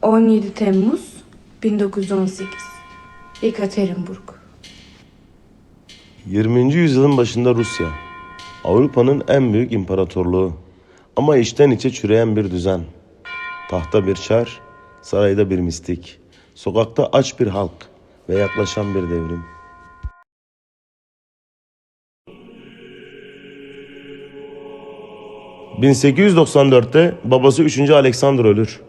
17 Temmuz 1918 Yekaterinburg. 20. yüzyılın başında Rusya, Avrupa'nın en büyük imparatorluğu ama içten içe çürüyen bir düzen. Tahta bir çar, sarayda bir mistik, sokakta aç bir halk ve yaklaşan bir devrim. ...1894'te babası 3. Alexander ölür.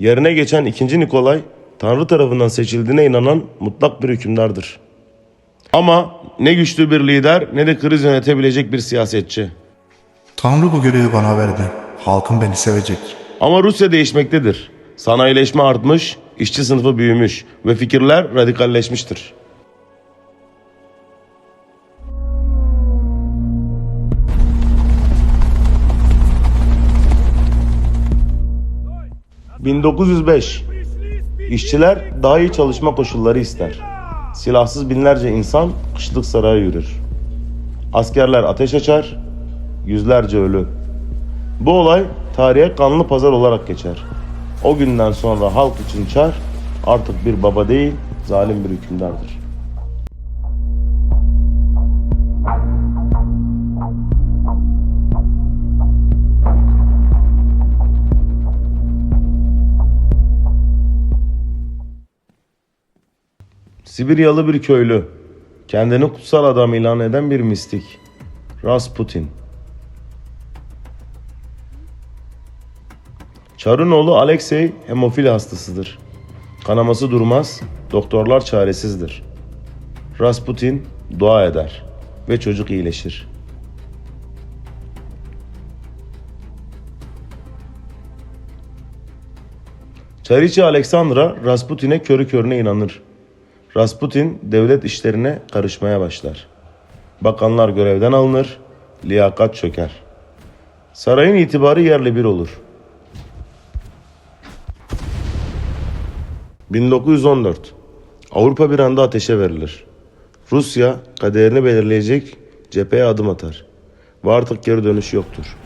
Yerine geçen 2. Nikolay, Tanrı tarafından seçildiğine inanan mutlak bir hükümdardır. Ama ne güçlü bir lider ne de kriz yönetebilecek bir siyasetçi. Tanrı bu görevi bana verdi. Halkım beni sevecek. Ama Rusya değişmektedir. Sanayileşme artmış, işçi sınıfı büyümüş ve fikirler radikalleşmiştir. ...1905... İşçiler daha iyi çalışma koşulları ister. Silahsız binlerce insan kışlık saraya yürür. Askerler ateş açar, yüzlerce ölü. Bu olay tarihe kanlı pazar olarak geçer. O günden sonra halk için çar artık bir baba değil, zalim bir hükümdardır. Sibiryalı bir köylü, kendini kutsal adam ilan eden bir mistik, Rasputin. Çar'ın oğlu Alexey hemofili hastasıdır. Kanaması durmaz, doktorlar çaresizdir. Rasputin dua eder ve çocuk iyileşir. Çariçe Aleksandra Rasputin'e körü körüne inanır. Rasputin devlet işlerine karışmaya başlar. Bakanlar görevden alınır, liyakat çöker. Sarayın itibarı yerle bir olur. 1914. Avrupa bir anda ateşe verilir. Rusya kaderini belirleyecek cepheye adım atar. Ve artık geri dönüş yoktur.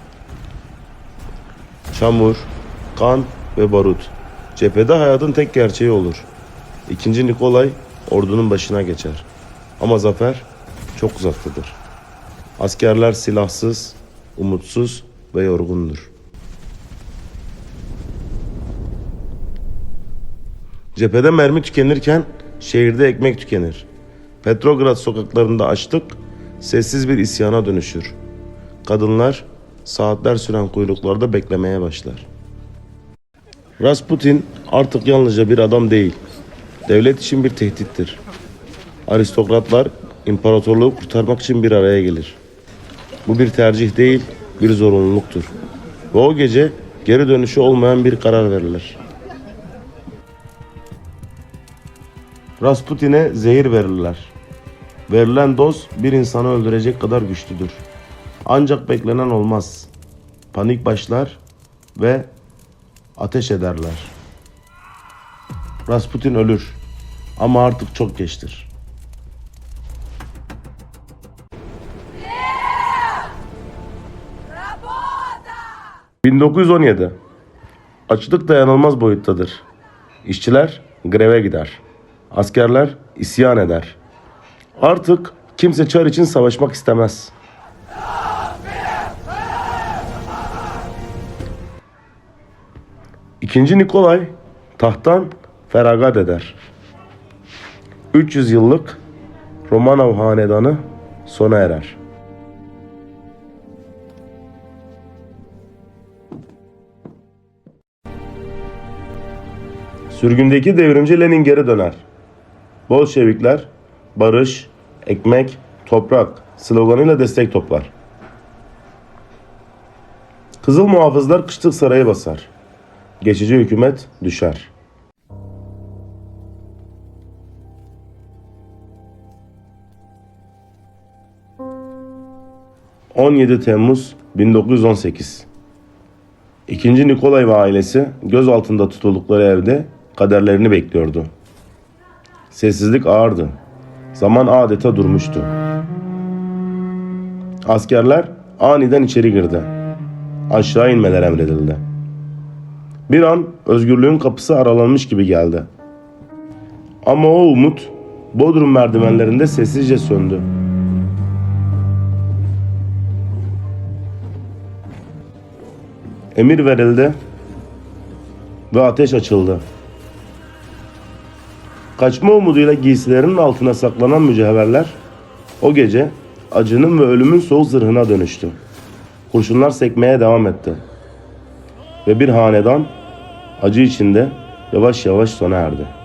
Çamur, kan ve barut. Cephede hayatın tek gerçeği olur. 2. Nikolay ordunun başına geçer. Ama zafer çok uzaktadır. Askerler silahsız, umutsuz ve yorgundur. Cephede mermi tükenirken şehirde ekmek tükenir. Petrograd sokaklarında açlık sessiz bir isyana dönüşür. Kadınlar saatler süren kuyruklarda beklemeye başlar. Rasputin artık yalnızca bir adam değil, devlet için bir tehdittir. Aristokratlar imparatorluğu kurtarmak için bir araya gelir. Bu bir tercih değil, bir zorunluluktur. Ve o gece geri dönüşü olmayan bir karar verilir. Rasputin'e zehir verirler. Verilen doz bir insanı öldürecek kadar güçlüdür. Ancak beklenen olmaz. Panik başlar ve ateş ederler. Rasputin ölür ama artık çok geçtir. ...1917... Açlık dayanılmaz boyuttadır. İşçiler greve gider. Askerler isyan eder. Artık kimse çar için savaşmak istemez. İkinci Nikolay tahttan feragat eder. 300 yıllık Romanov hanedanı sona erer. Sürgündeki devrimci Lenin geri döner. Bolşevikler barış, ekmek, toprak sloganıyla destek toplar. Kızıl muhafızlar kışlık sarayı basar. Geçici hükümet düşer. ...17 Temmuz 1918... İkinci Nikolay ve ailesi gözaltında tutuldukları evde kaderlerini bekliyordu. Sessizlik ağırdı. Zaman adeta durmuştu. Askerler aniden içeri girdi. Aşağı inmeler emredildi. Bir an özgürlüğün kapısı aralanmış gibi geldi. Ama o umut Bodrum merdivenlerinde sessizce söndü. Emir verildi ve ateş açıldı. Kaçma umuduyla giysilerinin altına saklanan mücevherler o gece acının ve ölümün soğuk zırhına dönüştü. Kurşunlar sekmeye devam etti. Ve bir hanedan acı içinde yavaş yavaş sona erdi.